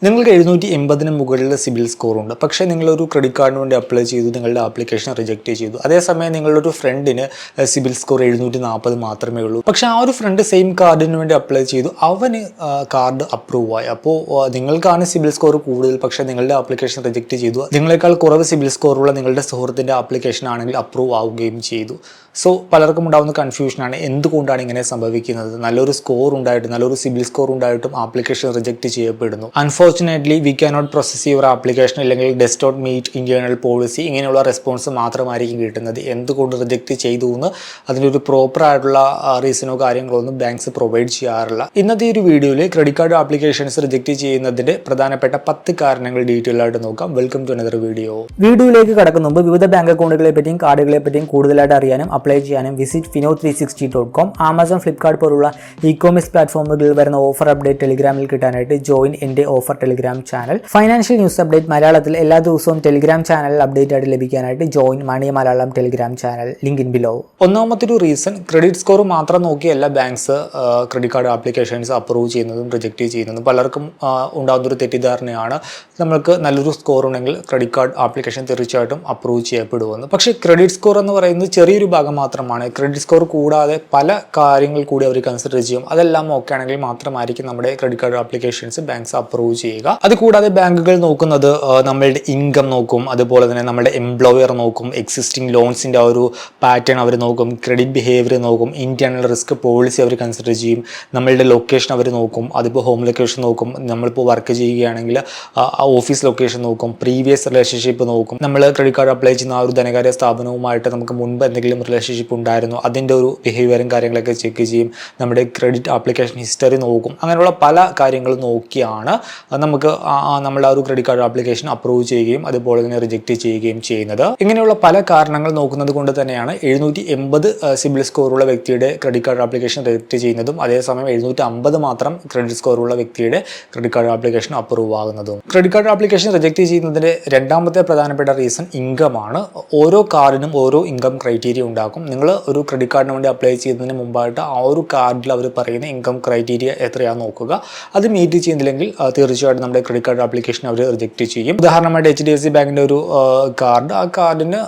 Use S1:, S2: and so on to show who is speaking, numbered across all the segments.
S1: നിങ്ങൾക്ക് 780 മുകളിൽ CIBIL score ഉണ്ട്. പക്ഷേ നിങ്ങളൊരു ക്രെഡിറ്റ് കാർഡിന് വേണ്ടി അപ്ലൈ ചെയ്തു, നിങ്ങളുടെ ആപ്ലിക്കേഷൻ റിജക്റ്റ് ചെയ്തു. അതേസമയം നിങ്ങളൊരു ഫ്രണ്ടിന് സിബിൽ സ്കോർ 740 മാത്രമേ ഉള്ളൂ. പക്ഷേ ആ ഒരു ഫ്രണ്ട് സെയിം കാർഡിന് വേണ്ടി അപ്ലൈ ചെയ്തു, അവന് കാർഡ് അപ്രൂവ് ആയി. അപ്പോൾ നിങ്ങൾക്കാണ് സിബിൽ സ്കോർ കൂടുതൽ, പക്ഷേ നിങ്ങളുടെ ആപ്ലിക്കേഷൻ റിജക്റ്റ് ചെയ്തു. നിങ്ങളെക്കാൾ കുറവ് സിബിൽ സ്കോറുള്ള നിങ്ങളുടെ സുഹൃത്തിൻ്റെ ആപ്ലിക്കേഷൻ ആണെങ്കിൽ അപ്രൂവ് ആവുകയും ചെയ്തു. സോ പലർക്കും ഉണ്ടാകുന്ന കൺഫ്യൂഷനാണ്, എന്തുകൊണ്ടാണ് ഇങ്ങനെ സംഭവിക്കുന്നത്? നല്ലൊരു സ്കോർ ഉണ്ടായിട്ടും, നല്ലൊരു സിബിൽ സ്കോർ ഉണ്ടായിട്ടും ആപ്ലിക്കേഷൻ റിജക്റ്റ് ചെയ്യപ്പെടുന്നു. Unfortunately we cannot process your application, അല്ലെങ്കിൽ does not meet internal policy, ഇങ്ങനെയുള്ള റെസ്പോൺസ് മാത്രമായിരിക്കും കിട്ടുന്നത്. എന്തുകൊണ്ട് റിജക്റ്റ് ചെയ്തു എന്ന് അതിനൊരു പ്രോപ്പർ ആയിട്ടുള്ള റീസണോ കാര്യങ്ങളോ ഒന്നും ബാങ്ക്സ് പ്രൊവൈഡ് ചെയ്യാറില്ല. ഇന്നത്തെ ഒരു വീഡിയോയിൽ ക്രെഡിറ്റ് കാർഡ് ആപ്ലിക്കേഷൻസ് റിജക്റ്റ് ചെയ്യുന്നതിന്റെ പ്രധാനപ്പെട്ട 10 കാരണങ്ങൾ ഡീറ്റെയിൽ ആയിട്ട് നോക്കാം. Welcome to another video.
S2: വീഡിയോയിലേക്ക് കടക്കുന്ന മുമ്പ് വിവിധ ബാങ്ക് അക്കൗണ്ടുകളെ പറ്റിയും കാർഡുകളെ പറ്റിയും കൂടുതലായിട്ട് അറിയാനും അപ്ലൈ ചെയ്യാനും വിസിറ്റ് fino360.com, ആമസോൺ, ഫ്ലിപ്കാർട്ട് പോലുള്ള ഇ-കോമേഴ്സ് പ്ലാറ്റ്ഫോമുകളിൽ വരുന്ന ഓഫർ അപ്ഡേറ്റ് ടെലിഗ്രാമിൽ കിട്ടാനായിട്ട് ജോയിൻ എൻ്റെ offer telegram channel. Financial news update മലയാളത്തിൽ എല്ലാ ദിവസവും ടെലിഗ്രാം ചാനലിൽ അപ്ഡേറ്റ് ആയിട്ട് ലഭിക്കാനായിട്ട് join money Malayalam telegram channel, link in below.
S1: ഒന്നാമത്തെ ഒരു റീസൺ, ക്രെഡിറ്റ് സ്കോർ മാത്രം നോക്കിയല്ല banks credit card applications approve ചെയ്യുന്നതും റിജക്റ്റ് ചെയ്യുന്നതും. പലർക്കും ഉണ്ടാകുന്നൊരു തെറ്റിദ്ധാരണയാണ്, നമ്മൾക്ക് നല്ലൊരു സ്കോർ ഉണ്ടെങ്കിൽ ക്രെഡിറ്റ് കാർഡ് ആപ്ലിക്കേഷൻ തീർച്ചയായിട്ടും അപ്രൂവ് ചെയ്യപ്പെടുമെന്ന്. പക്ഷേ ക്രെഡിറ്റ് സ്കോർ എന്ന് പറയുന്നത് ചെറിയൊരു ഭാഗം മാത്രമാണ്. ക്രെഡിറ്റ് സ്കോർ കൂടാതെ പല കാര്യങ്ങൾ കൂടി അവർ കൺസിഡർ ചെയ്യും. അതെല്ലാം ഓക്കെ ആണെങ്കിൽ മാത്രമായിരിക്കും നമ്മുടെ credit card applications banks approve ചെയ്യുക. അതുകൂടാതെ ബാങ്കുകൾ നോക്കുന്നത് നമ്മളുടെ ഇൻകം നോക്കും, അതുപോലെ തന്നെ നമ്മുടെ എംപ്ലോയർ നോക്കും, എക്സിസ്റ്റിംഗ് ലോൺസിൻ്റെ ആ ഒരു പാറ്റേൺ അവർ നോക്കും, ക്രെഡിറ്റ് ബിഹേവിയർ നോക്കും, ഇന്റേണൽ റിസ്ക് പോളിസി അവർ കൺസിഡർ ചെയ്യും, നമ്മളുടെ ലൊക്കേഷൻ അവർ നോക്കും. അതിപ്പോൾ ഹോം ലൊക്കേഷൻ നോക്കും, നമ്മളിപ്പോൾ വർക്ക് ചെയ്യുകയാണെങ്കിൽ ഓഫീസ് ലൊക്കേഷൻ നോക്കും, പ്രീവിയസ് റിലേഷൻഷിപ്പ് നോക്കും. നമ്മൾ ക്രെഡിറ്റ് കാർഡ് അപ്ലൈ ചെയ്യുന്ന ആ ഒരു ധനകാര്യ സ്ഥാപനവുമായിട്ട് നമുക്ക് മുൻപ് എന്തെങ്കിലും റിലേഷൻഷിപ്പ് ഉണ്ടായിരുന്നു, അതിൻ്റെ ഒരു ബിഹേവിയറും കാര്യങ്ങളൊക്കെ ചെക്ക് ചെയ്യും. നമ്മുടെ ക്രെഡിറ്റ് ആപ്ലിക്കേഷൻ ഹിസ്റ്ററി നോക്കും. അങ്ങനെയുള്ള പല കാര്യങ്ങൾ നോക്കിയാണ് നമുക്ക് നമ്മുടെ ആ ഒരു ക്രെഡിറ്റ് കാർഡ് ആപ്ലിക്കേഷൻ അപ്രൂവ് ചെയ്യുകയും അതുപോലെ തന്നെ റിജക്റ്റ് ചെയ്യുകയും ചെയ്യുന്നത്. ഇങ്ങനെയുള്ള പല കാരണങ്ങൾ നോക്കുന്നത് കൊണ്ട് തന്നെയാണ് 780 സിബിൽ സ്കോറുള്ള വ്യക്തിയുടെ ക്രെഡിറ്റ് കാർഡ് ആപ്ലിക്കേഷൻ റിജക്റ്റ് ചെയ്യുന്നതും അതേസമയം 750 മാത്രം ക്രെഡിറ്റ് സ്കോറുള്ള വ്യക്തിയുടെ ക്രെഡിറ്റ് കാർഡ് ആപ്ലിക്കേഷൻ അപ്രൂവ് ആകുന്നതും. ക്രെഡിറ്റ് കാർഡ് ആപ്ലിക്കേഷൻ റിജക്റ്റ് ചെയ്യുന്നതിന്റെ രണ്ടാമത്തെ പ്രധാനപ്പെട്ട റീസൺ ഇൻകം ആണ്. ഓരോ കാർഡിനും ഓരോ ഇൻകം ക്രൈറ്റീരിയ ഉണ്ടാക്കും. നിങ്ങൾ ഒരു ക്രെഡിറ്റ് കാർഡിന് വേണ്ടി അപ്ലൈ ചെയ്യുന്നതിന് മുമ്പായിട്ട് ആ ഒരു കാർഡിൽ അവർ പറയുന്ന ഇൻകം ക്രൈറ്റീരിയ എത്രയാണെന്ന് നോക്കുക. അത് മീറ്റ് ചെയ്യുന്നില്ലെങ്കിൽ തീർച്ചയായിട്ടും നമ്മുടെ ക്രെഡിറ്റ് കാർഡ് ആപ്ലിക്കേഷൻ അവർ റിജക്റ്റ് ചെയ്യും. ഉദാഹരണമായിട്ട് HDFC ബാങ്കിൻ്റെ ഒരു കാർഡ്, ആ കാർഡിന്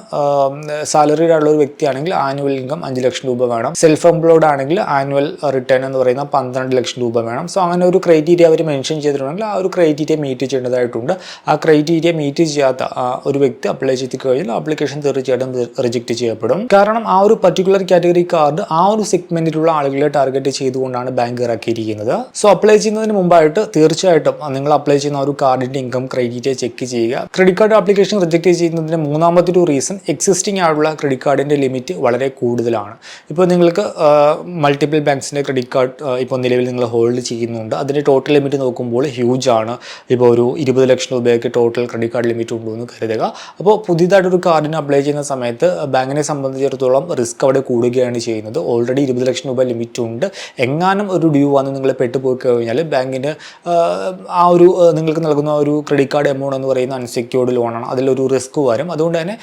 S1: സാലറിയുടെ ഉള്ള ഒരു വ്യക്തിയാണെങ്കിൽ ആനുവൽ ഇൻകം 5 ലക്ഷം രൂപ വേണം. സെൽഫ് എംപ്ലോയ്ഡ് ആണെങ്കിൽ ആനുവൽ റിട്ടേൺ എന്ന് പറയുന്ന 12 ലക്ഷം രൂപ വേണം. സോ അങ്ങനെ ഒരു ക്രൈറ്റീരിയ അവർ മെൻഷൻ ചെയ്തിട്ടുണ്ടെങ്കിൽ ആ ഒരു ക്രൈറ്റീരിയ മീറ്റ് ചെയ്യേണ്ടതായിട്ടുണ്ട്. ആ ക്രൈറ്റീരിയ മീറ്റ് ചെയ്യാത്ത ഒരു വ്യക്തി അപ്ലൈ ചെയ്ത് കഴിഞ്ഞാൽ ആപ്ലിക്കേഷൻ തീർച്ചയായിട്ടും റിജക്റ്റ് ചെയ്യപ്പെടും. കാരണം ആ ഒരു പർട്ടിക്കുലർ കാറ്റഗറി കാർഡ് ആ ഒരു സെഗ്മെന്റിലുള്ള ആളുകളെ ടാർഗറ്റ് ചെയ്തുകൊണ്ടാണ് ബാങ്ക് ഇറക്കിയിരിക്കുന്നത്. സോ അപ്ലൈ ചെയ്യുന്നതിന് മുമ്പായിട്ട് തീർച്ചയായിട്ടും നിങ്ങൾ അപ്ലൈ ചെയ്യുന്ന ഒരു കാർഡിന്റെ ഇൻകം ക്രൈറ്റീരിയ ചെക്ക് ചെയ്യുക. ക്രെഡിറ്റ് കാർഡ് ആപ്ലിക്കേഷൻ റിജക്റ്റ് ചെയ്യുന്നതിന് മൂന്നാമത്തെ ഒരു റീസൺ, എക്സിസ്റ്റിംഗ് ആയിട്ടുള്ള ക്രെഡിറ്റ് കാർഡിന്റെ ലിമിറ്റ് വളരെ കൂടുതലാണ്. ഇപ്പോൾ നിങ്ങൾക്ക് മൾട്ടിപ്പിൾ ബാങ്ക്സിന്റെ ക്രെഡിറ്റ് കാർഡ് ഇപ്പോൾ നിലവിൽ നിങ്ങൾ ഹോൾഡ് ചെയ്യുന്നുണ്ട്. അതിന്റെ ടോട്ടൽ ലിമിറ്റ് നോക്കുമ്പോൾ ഹ്യൂജ് ആണ്. ഇപ്പോൾ ഒരു 20 ലക്ഷം രൂപയൊക്കെ ടോട്ടൽ ക്രെഡിറ്റ് കാർഡ് ലിമിറ്റ് ഉണ്ടെന്ന് കരുതുക. അപ്പോൾ പുതിയതായിട്ടൊരു കാർഡിന് അപ്ലൈ ചെയ്യുന്ന സമയത്ത് ബാങ്കിനെ സംബന്ധിച്ചിടത്തോളം റിസ്ക് അവിടെ കൂടുകയാണ് ചെയ്യുന്നത്. ഓൾറെഡി 20 ലക്ഷം രൂപ ലിമിറ്റ് ഉണ്ട്. എങ്ങാനും ഒരു ഡ്യൂ വന്ന് നിങ്ങൾ പെട്ടുപോയി കഴിഞ്ഞാൽ ബാങ്കിന് ആ ഒരു നിങ്ങൾക്ക് നൽകുന്ന ഒരു ക്രെഡിറ്റ് കാർഡ് എമൗണ്ട് എന്ന് പറയുന്ന അൺസെക്യൂർഡ് ലോണാണ്, അതിലൊരു റിസ്ക് വരും. അതുകൊണ്ട് തന്നെ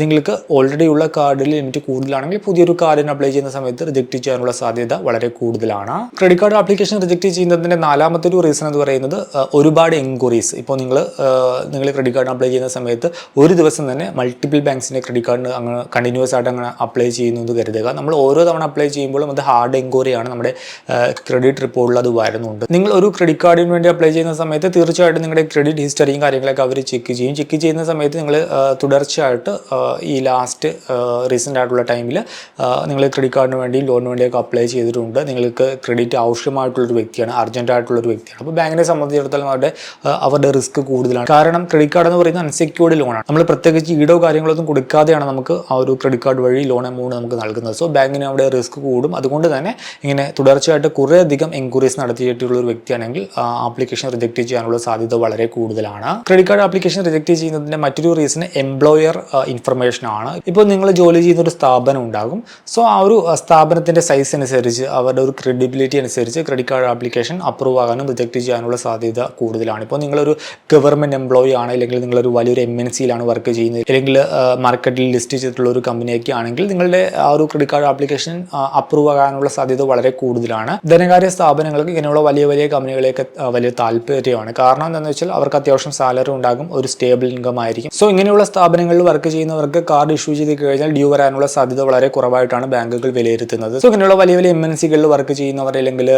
S1: നിങ്ങൾക്ക് ഓൾറെഡി ഉള്ള കാർഡിൽ ലിമിറ്റ് കൂടുതലാണെങ്കിൽ പുതിയൊരു കാർഡിന് അപ്ലൈ ചെയ്യുന്ന സമയത്ത് റിജക്റ്റ് ചെയ്യാനുള്ള സാധ്യത വളരെ കൂടുതലാണ്. ക്രെഡിറ്റ് കാർഡ് ആപ്ലിക്കേഷൻ റിജക്റ്റ് ചെയ്യുന്നതിൻ്റെ നാലാമത്തെ ഒരു റീസൺ എന്ന് പറയുന്നത് ഒരുപാട് എൻക്വയറീസ്. ഇപ്പോൾ നിങ്ങൾ ക്രെഡിറ്റ് കാർഡിന് അപ്ലൈ ചെയ്യുന്ന സമയത്ത് ഒരു ദിവസം തന്നെ മൾട്ടിപ്പിൾ ബാങ്ക്സിൻ്റെ ക്രെഡിറ്റ് കാർഡിന് അങ്ങ് കണ്ടിന്യൂസ് ആയിട്ട് അങ്ങനെ അപ്ലൈ ചെയ്യുന്നത് കരുതുക. നമ്മൾ ഓരോ തവണ അപ്ലൈ ചെയ്യുമ്പോഴും അത് ഹാർഡ് എൻക്വയറിയാണ് നമ്മുടെ ക്രെഡിറ്റ് റിപ്പോർട്ടിൽ അത് വരുന്നുണ്ട്. നിങ്ങൾ ഒരു ക്രെഡിറ്റ് കാർഡിന് വേണ്ടി അപ്ലൈ ചെയ്യുന്ന സമയത്ത് തീർച്ചയായിട്ടും നിങ്ങളുടെ ക്രെഡിറ്റ് ഹിസ്റ്ററിയും കാര്യങ്ങളൊക്കെ അവർ ചെക്ക് ചെയ്യും. ചെക്ക് ചെയ്യുന്ന സമയത്ത് നിങ്ങൾ തുടർച്ചയായിട്ട് ഈ ലാസ്റ്റ് റീസെൻ്റ് ആയിട്ടുള്ള ടൈമിൽ നിങ്ങൾ ക്രെഡിറ്റ് കാർഡിന് വേണ്ടി ലോണിന് വേണ്ടിയൊക്കെ അപ്ലൈ ചെയ്തിട്ടുണ്ട്. നിങ്ങൾക്ക് ക്രെഡിറ്റ് ആവശ്യമായിട്ടുള്ളൊരു വ്യക്തിയാണ്, അർജൻറ്റ് ആയിട്ടുള്ളൊരു വ്യക്തിയാണ്. അപ്പോൾ ബാങ്കിനെ സംബന്ധിച്ചിടത്തോളം അവരുടെ റിസ്ക് കൂടുതലാണ്. കാരണം ക്രെഡിറ്റ് കാർഡ് എന്ന് പറയുന്നത് അൺസെക്യൂർഡ് ലോണാണ്. നമ്മൾ പ്രത്യേകിച്ച് ഈടോ കാര്യങ്ങളൊന്നും കൊടുക്കാതെയാണ് നമുക്ക് ആ ഒരു ക്രെഡിറ്റ് കാർഡ് വഴി ലോൺ എമൗണ്ട് നമുക്ക് നൽകുന്നത്. സോ ബാങ്കിന് അവിടെ റിസ്ക് കൂടും. അതുകൊണ്ട് തന്നെ ഇങ്ങനെ തുടർച്ചയായിട്ട് കുറേയധികം എൻക്വയറീസ് നടത്തിയിട്ടുള്ള ഒരു വ്യക്തിയാണെങ്കിൽ ആപ്ലിക്കേഷൻ റിജക്റ്റ് ചെയ്യാനുള്ള സാധ്യത വളരെ കൂടുതലാണ്. ക്രെഡിറ്റ് കാർഡ് ആപ്ലിക്കേഷൻ റിജക്റ്റ് ചെയ്യുന്നതിന്റെ മറ്റൊരു റീസൺ എംപ്ലോയർ ഇൻഫർമേഷൻ ആണ്. ഇപ്പോൾ നിങ്ങൾ ജോലി ചെയ്യുന്ന ഒരു സ്ഥാപനം ഉണ്ടാകും. സോ ആ ഒരു സ്ഥാപനത്തിന്റെ സൈസ് അനുസരിച്ച് അവരുടെ ഒരു ക്രെഡിബിലിറ്റി അനുസരിച്ച് ക്രെഡിറ്റ് കാർഡ് ആപ്ലിക്കേഷൻ അപ്രൂവ് ആകാനും റിജക്റ്റ് ചെയ്യാനുള്ള സാധ്യത കൂടുതലാണ്. ഇപ്പോൾ നിങ്ങളൊരു ഗവൺമെന്റ് എംപ്ലോയി ആണ്, അല്ലെങ്കിൽ നിങ്ങളൊരു വലിയൊരു MNCയിലാണ് വർക്ക് ചെയ്യുന്നത്, അല്ലെങ്കിൽ മാർക്കറ്റിൽ ലിസ്റ്റ് ചെയ്തിട്ടുള്ള ഒരു കമ്പനിയൊക്കെ ആണെങ്കിൽ നിങ്ങളുടെ ആ ഒരു ക്രെഡിറ്റ് കാർഡ് ആപ്ലിക്കേഷൻ അപ്രൂവ് ആകാനുള്ള സാധ്യത വളരെ കൂടുതലാണ്. ധനകാര്യ സ്ഥാപനങ്ങൾക്ക് ഇങ്ങനെയുള്ള വലിയ വലിയ കമ്പനികളെയൊക്കെ വലിയ താല്പര്യം താല്പര്യമാണ്. കാരണം എന്താണെന്ന് വെച്ചാൽ അവർക്ക് അത്യാവശ്യം സാലറി ഉണ്ടാകും, ഒരു സ്റ്റേബിൾ ഇൻകം ആയിരിക്കും. സോ ഇങ്ങനെയുള്ള സ്ഥാപനങ്ങളിൽ വർക്ക് ചെയ്യുന്നവർക്ക് കാർഡ് ഇഷ്യൂ ചെയ്ത് കഴിഞ്ഞാൽ ഡ്യൂ വരാനുള്ള സാധ്യത വളരെ കുറവായിട്ടാണ് ബാങ്കുകൾ വിലയിരുത്തുന്നത്. സോ ഇങ്ങനെയുള്ള വലിയ വലിയ MNCകളിൽ വർക്ക് ചെയ്യുന്നവർ അല്ലെങ്കിൽ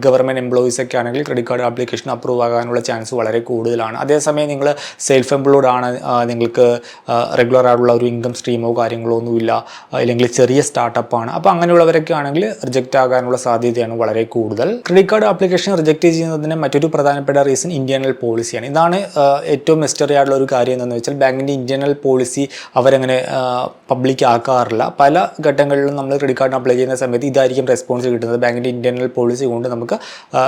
S1: ഗവൺമെൻറ് എംപ്ലോയീസ് ഒക്കെ ആണെങ്കിൽ ക്രെഡിറ്റ് കാർഡ് ആപ്ലിക്കേഷൻ അപ്രൂവ് ആകാനുള്ള ചാൻസ് വളരെ കൂടുതലാണ്. അതേസമയം നിങ്ങൾ സെൽഫ് എംപ്ലോയ്ഡ് ആണ്, നിങ്ങൾക്ക് റെഗുലർ ആയിട്ടുള്ള ഒരു ഇൻകം സ്ട്രീമോ കാര്യങ്ങളോ ഒന്നുമില്ല, അല്ലെങ്കിൽ ചെറിയ സ്റ്റാർട്ടപ്പ് ആണ്, അപ്പോൾ അങ്ങനെയുള്ളവരൊക്കെ ആണെങ്കിൽ റിജക്റ്റ് ആകാനുള്ള സാധ്യതയാണ് വളരെ കൂടുതൽ. ക്രെഡിറ്റ് കാർഡ് ആപ്ലിക്കേഷൻ റിജക്റ്റ് ചെയ്യുന്നതിന് മറ്റൊരു പ്രധാനപ്പെട്ട റീസൺ ഇന്റേണൽ പോളിസിയാണ്. ഇതാണ് ഏറ്റവും മിസ്റ്ററി ആയിട്ടുള്ള ഒരു കാര്യം എന്താണെന്ന് വെച്ചാൽ ബാങ്കിൻ്റെ ഇന്റേണൽ പോളിസി അവരങ്ങനെ പബ്ലിക് ആക്കാറില്ല. പല ഘട്ടങ്ങളിലും നമ്മൾ ക്രെഡിറ്റ് കാർഡിന് അപ്ലൈ ചെയ്യുന്ന സമയത്ത് ഇതായിരിക്കും റെസ്പോൺസ് കിട്ടുന്നത്. ബാങ്കിൻ്റെ ഇന്റേണൽ പോളിസി കൊണ്ട് നമുക്ക്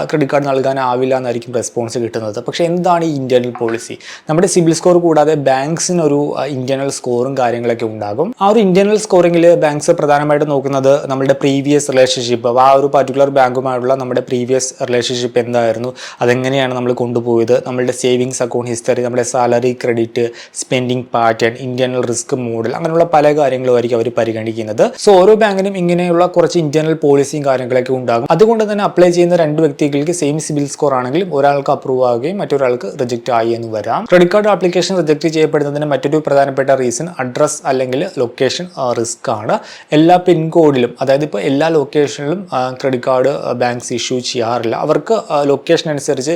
S1: ക്രെഡിറ്റ് കാർഡ് നൽകാനാവില്ല എന്നായിരിക്കും റെസ്പോൺസ് കിട്ടുന്നത്. പക്ഷേ എന്താണ് ഈ ഇന്റേണൽ പോളിസി? നമ്മുടെ സിബിൽ സ്കോർ കൂടാതെ ബാങ്ക്സിനൊരു ഇന്റേണൽ സ്കോറും കാര്യങ്ങളൊക്കെ ഉണ്ടാകും. ആ ഒരു ഇന്റേണൽ സ്കോറിംഗിൽ ബാങ്ക്സ് പ്രധാനമായിട്ട് നോക്കുന്നത് നമ്മുടെ പ്രീവിയസ് റിലേഷൻഷിപ്പ്, ആ ഒരു പർട്ടിക്കുലർ ബാങ്കുമായുള്ള നമ്മുടെ പ്രീവിയസ് റിലേഷൻഷിപ്പ് എന്തായിരുന്നു, അതെങ്ങനെയാണ് നമ്മൾ കൊണ്ടുപോയത്, നമ്മളുടെ സേവിങ്സ് അക്കൗണ്ട് ഹിസ്റ്ററി, നമ്മുടെ salary credit, spending pattern, internal risk model, അങ്ങനെയുള്ള പല കാര്യങ്ങളും ആയിരിക്കും അവർ പരിഗണിക്കുന്നത്. സോ ഓരോ ബാങ്കിനും ഇങ്ങനെയുള്ള കുറച്ച് ഇന്റേണൽ പോളിസിയും കാര്യങ്ങളൊക്കെ ഉണ്ടാകും. അതുകൊണ്ട് തന്നെ അപ്ലൈ ചെയ്യുന്ന രണ്ട് വ്യക്തികൾക്ക് സെയിം സിബിൽ സ്കോർ ആണെങ്കിലും ഒരാൾക്ക് അപ്രൂവ് ആവുകയും മറ്റൊരാൾക്ക് റിജക്റ്റ് ആയി എന്ന് വരാം. ക്രെഡിറ്റ് കാർഡ് ആപ്ലിക്കേഷൻ റിജക്റ്റ് ചെയ്യപ്പെടുന്നതിന് മറ്റൊരു പ്രധാനപ്പെട്ട റീസൺ അഡ്രസ് അല്ലെങ്കിൽ ലൊക്കേഷൻ റിസ്ക് ആണ്. എല്ലാ പിൻകോഡിലും, അതായത് ഇപ്പോൾ എല്ലാ ലൊക്കേഷനിലും ക്രെഡിറ്റ് കാർഡ് ബാങ്ക്സ് ഇഷ്യൂ ചെയ്യാറില്ല. അവർക്ക് ലൊക്കേഷൻ അനുസരിച്ച്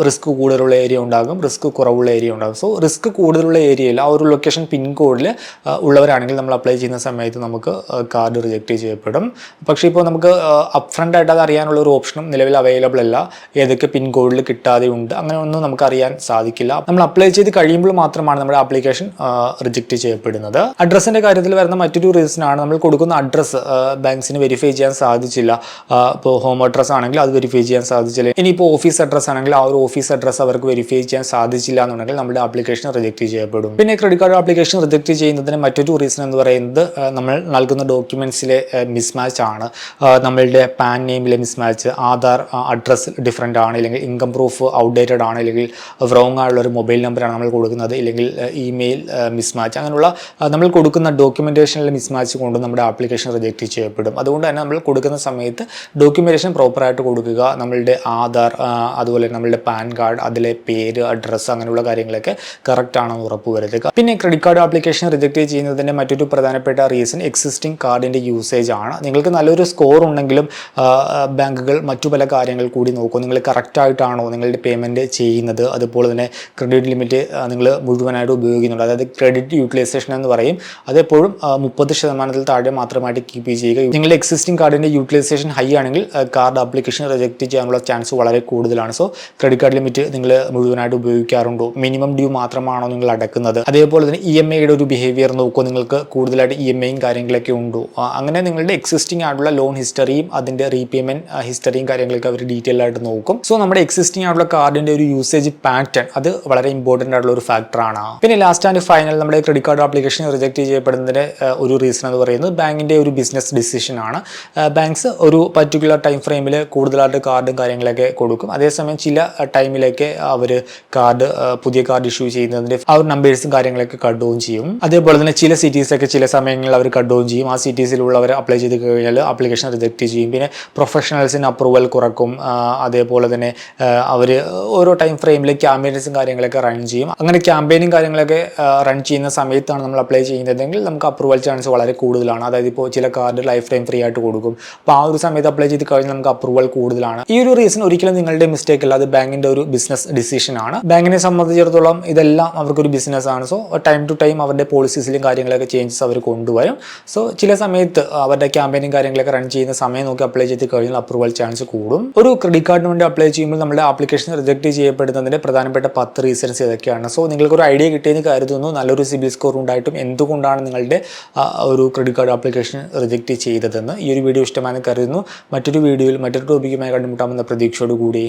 S1: റിസ്ക് കൂടുതലുള്ള ഏരിയ ഉണ്ടാകും, റിസ്ക് കുറവുള്ള ഏരിയ ഉണ്ടാകും. സോ റിസ്ക് കൂടുതലുള്ള ഏരിയയിൽ ആ ഒരു ലൊക്കേഷൻ പിൻകോഡിൽ ഉള്ളവരാണെങ്കിൽ നമ്മൾ അപ്ലൈ ചെയ്യുന്ന സമയത്ത് നമുക്ക് കാർഡ് റിജക്റ്റ് ചെയ്യപ്പെടും. പക്ഷേ ഇപ്പോൾ നമുക്ക് അപ്ഫ്രണ്ട് ആയിട്ട് അത് അറിയാനുള്ള ഒരു ഓപ്ഷനും നിലവിൽ അവൈലബിൾ അല്ല. ഏതൊക്കെ പിൻകോഡിൽ കിട്ടാതെ ഉണ്ട്, അങ്ങനെ ഒന്നും നമുക്ക് അറിയാൻ സാധിക്കില്ല. നമ്മൾ അപ്ലൈ ചെയ്ത് കഴിയുമ്പോൾ മാത്രമാണ് നമ്മുടെ ആപ്ലിക്കേഷൻ റിജക്റ്റ് ചെയ്യപ്പെടുന്നത്. അഡ്രസ്സിൻ്റെ കാര്യത്തിൽ വരുന്ന മറ്റൊരു റീസൺ ആണ് നമ്മൾ കൊടുക്കുന്ന അഡ്രസ്സ് ബാങ്ക്സിന് വെരിഫൈ ചെയ്യാൻ സാധിച്ചില്ല. ഇപ്പോൾ ഹോം അഡ്രസ് ആണെങ്കിൽ അത് വെരിഫൈ ചെയ്യാൻ സാധിച്ചില്ല. ഇനിയിപ്പോൾ ഓഫീസ് അഡ്രസ് ആണെങ്കിൽ ആ ഒരു ഓഫീസ് അഡ്രസ് അവർക്ക് വെരിഫൈ ചെയ്യാൻ സാധിച്ചില്ല എന്നുണ്ടെങ്കിൽ നമ്മുടെ ആപ്ലിക്കേഷൻ റിജക്റ്റ് ചെയ്യപ്പെടും. പിന്നെ ക്രെഡിറ്റ് കാർഡ് ആപ്ലിക്കേഷൻ റിജക്റ്റ് ചെയ്യുന്നതിന് മറ്റൊരു റീസൺ എന്ന് പറയുന്നത് നമ്മൾ നൽകുന്ന ഡോക്യുമെന്റ്സിലെ മിസ്മാച്ച് ആണ്. നമ്മളുടെ പാൻ നെയിമിലെ മിസ്മാച്ച്, ആധാർ അഡ്രസ് ഡിഫറെൻ്റ് ആണ്, ഇല്ലെങ്കിൽ ഇൻകം പ്രൂഫ് ഔട്ട്ഡേറ്റഡ് ആണ്, ഇല്ലെങ്കിൽ റോങ് ആയുള്ള ഒരു മൊബൈൽ നമ്പറാണ് നമ്മൾ കൊടുക്കുന്നത്, ഇല്ലെങ്കിൽ ഇമെയിൽ മിസ്മാച്ച്, അങ്ങനെയുള്ള നമ്മൾ കൊടുക്കുന്ന ഡോക്യുമെൻറ്റേഷനിലെ മിസ്മാച്ച് കൊണ്ട് നമ്മുടെ ആപ്ലിക്കേഷൻ റിജക്റ്റ് ചെയ്യപ്പെടും. അതുകൊണ്ട് തന്നെ നമ്മൾ കൊടുക്കുന്ന സമയത്ത് ഡോക്യുമെൻറ്റേഷൻ പ്രോപ്പറായിട്ട് കൊടുക്കുക. നമ്മളുടെ ആധാർ, അതുപോലെ നമ്മളുടെ പാൻ കാർഡ്, അതിലെ പേര്, അഡ്രസ്സ്, അങ്ങനെയുള്ള കാര്യങ്ങളൊക്കെ കറക്റ്റ് ആണെന്ന് ഉറപ്പ് വരുത്തുക. പിന്നെ ക്രെഡിറ്റ് കാർഡ് ആപ്ലിക്കേഷൻ റിജക്റ്റ് ചെയ്യുന്നതിൻ്റെ മറ്റൊരു പ്രധാനപ്പെട്ട റീസൺ എക്സിസ്റ്റിംഗ് കാർഡിൻ്റെ യൂസേജ് ആണ്. നിങ്ങൾക്ക് നല്ലൊരു സ്കോർ ഉണ്ടെങ്കിലും ബാങ്കുകൾ മറ്റു പല കാര്യങ്ങൾ കൂടി നോക്കും. നിങ്ങൾ കറക്റ്റായിട്ടാണോ നിങ്ങളുടെ പേയ്മെൻറ്റ് ചെയ്യുന്നത്, അതുപോലെ തന്നെ ക്രെഡിറ്റ് ലിമിറ്റ് നിങ്ങൾ മുഴുവനായിട്ട് ഉപയോഗിക്കുന്നുണ്ട്, അതായത് ക്രെഡിറ്റ് യൂട്ടിലൈസേഷൻ എന്ന് പറയും, അതെപ്പോഴും 30% താഴെ മാത്രമായിട്ട് കീപ്പ് ചെയ്യുക. നിങ്ങളുടെ എക്സിസ്റ്റിംഗ് കാർഡിൻ്റെ യൂട്ടിലൈസേഷൻ ഹൈ ആണെങ്കിൽ കാർഡ് ആപ്ലിക്കേഷൻ റിജക്റ്റ് ചെയ്യാനുള്ള ചാൻസ് വളരെ കൂടുതലാണ്. സോ ക്രെഡിറ്റ് കാർഡ് ലിമിറ്റ് നിങ്ങൾ മുഴുവനായിട്ട് ഉപയോഗിക്കാറുണ്ടോ, മിനിമം ഡ്യൂ മാത്രമാണോ നിങ്ങൾ അടക്കുന്നത്, അതേപോലെ തന്നെ EMIയുടെ ഒരു ബിഹേവിയർ നോക്കുമോ, നിങ്ങൾക്ക് കൂടുതലായിട്ട് EMIയും കാര്യങ്ങളൊക്കെ ഉണ്ടോ, അങ്ങനെ നിങ്ങളുടെ എക്സിസ്റ്റിംഗ് ആയിട്ടുള്ള ലോൺ ഹിസ്റ്ററിയും അതിൻ്റെ റീപേയ്മെൻറ്റ് ഹിസ്റ്ററിയും കാര്യങ്ങളൊക്കെ അവർ ഡീറ്റെയിൽ ആയിട്ട് നോക്കും. സോ നമ്മുടെ എക്സിസ്റ്റിംഗ് ആയിട്ടുള്ള കാർഡിൻ്റെ ഒരു യൂസേജ് പാറ്റേൺ അത് വളരെ ഇമ്പോർട്ടൻ്റ് ആയിട്ടുള്ള ഒരു ഫാക്ടറാണ്. പിന്നെ ലാസ്റ്റ് ആൻഡ് ഫൈനൽ നമ്മുടെ ക്രെഡിറ്റ് കാർഡ് ആപ്ലിക്കേഷൻ റിജക്റ്റ് ചെയ്യപ്പെടുന്നതിൻ്റെ ഒരു റീസൺ എന്ന് പറയുന്നത് ബാങ്കിൻ്റെ ഒരു ബിസിനസ് ഡിസിഷൻ ആണ്. ബാങ്ക്സ് ഒരു പർട്ടിക്കുലർ ടൈം ഫ്രെയിമിൽ കൂടുതലായിട്ട് കാർഡും കാര്യങ്ങളൊക്കെ കൊടുക്കും. അതേസമയം ചില ടൈമിലേക്ക് അവർ പുതിയ കാർഡ് ഇഷ്യൂ ചെയ്യുന്നതിൻ്റെ ആ ഒരു നമ്പേഴ്സും കാര്യങ്ങളൊക്കെ കട്ട് ഡൗൺ ചെയ്യും. അതേപോലെ തന്നെ ചില സിറ്റീസൊക്കെ ചില സമയങ്ങളിൽ അവർ കട്ട് ഡൗൺ ചെയ്യും. ആ സിറ്റീസിലുള്ളവർ അപ്ലൈ ചെയ്ത് കഴിഞ്ഞാൽ ആപ്ലിക്കേഷൻ റിജക്റ്റ് ചെയ്യും. പിന്നെ പ്രൊഫഷണൽസിന് അപ്രൂവൽ കുറക്കും. അതേപോലെ തന്നെ അവർ ഓരോ ടൈം ഫ്രെയിമിൽ ക്യാമ്പയിൻസും കാര്യങ്ങളൊക്കെ റൺ ചെയ്യും. അങ്ങനെ ക്യാമ്പയിനും കാര്യങ്ങളൊക്കെ റൺ ചെയ്യുന്ന സമയത്താണ് നമ്മൾ അപ്ലൈ ചെയ്യുന്നതെങ്കിൽ നമുക്ക് അപ്രൂവൽ ചാൻസ് വളരെ കൂടുതലാണ്. അതായത് ഇപ്പോൾ ചില കാർഡ് ലൈഫ് ടൈം ഫ്രീ ആയിട്ട് കൊടുക്കും. അപ്പോൾ ആ ഒരു സമയത്ത് അപ്ലൈ ചെയ്ത് കഴിഞ്ഞാൽ നമുക്ക് അപ്രൂവൽ കൂടുതലാണ്. ഈ ഒരു റീസൺ ഒരിക്കലും നിങ്ങളുടെ മിസ്റ്റേക്ക് അല്ല, അത് ബാങ്കിൻ്റെ ഒരു ബിസിനസ് ഡിസിഷൻ ആണ്. ബാങ്കിനെ സംബന്ധിച്ചിടത്തോളം ഇതെല്ലാം അവർക്കൊരു ബിസിനസ് ആണ്. സോ ടൈം ടു ടൈം അവരുടെ പോളിസീസിലും കാര്യങ്ങളൊക്കെ ചേഞ്ചസ് അവർ കൊണ്ടുവരും. സോ ചില സമയത്ത് അവരുടെ ക്യാമ്പയിനും കാര്യങ്ങളൊക്കെ റൺ ചെയ്യുന്ന സമയം നോക്കി അപ്ലൈ ചെയ്ത് കഴിഞ്ഞാൽ അപ്രൂവൽ ചാൻസ് കൂടും. ഒരു ക്രെഡിറ്റ് കാർഡിന് വേണ്ടി അപ്ലൈ ചെയ്യുമ്പോൾ നമ്മുടെ ആപ്ലിക്കേഷൻ റിജക്റ്റ് ചെയ്യപ്പെടുന്നതിൻ്റെ പ്രധാനപ്പെട്ട 10 റീസൺസ് ഇതൊക്കെയാണ്. സോ നിങ്ങൾക്കൊരു ഐഡിയ കിട്ടിയെന്ന് കരുതുന്നു. നല്ലൊരു സിബിൽ സ്കോർ ഉണ്ടായിട്ടും എന്തുകൊണ്ടാണ് നിങ്ങളുടെ ഒരു ക്രെഡിറ്റ് കാർഡ് ആപ്ലിക്കേഷൻ റിജക്റ്റ് ചെയ്തതെന്ന്. ഈ ഒരു വീഡിയോ ഇഷ്ടമാണെന്ന് കരുതുന്നു. മറ്റൊരു വീഡിയോയിൽ മറ്റൊരു ടോപ്പിക്കുമായി കണ്ടുമുട്ടാമെന്ന പ്രതീക്ഷയോടുകൂടി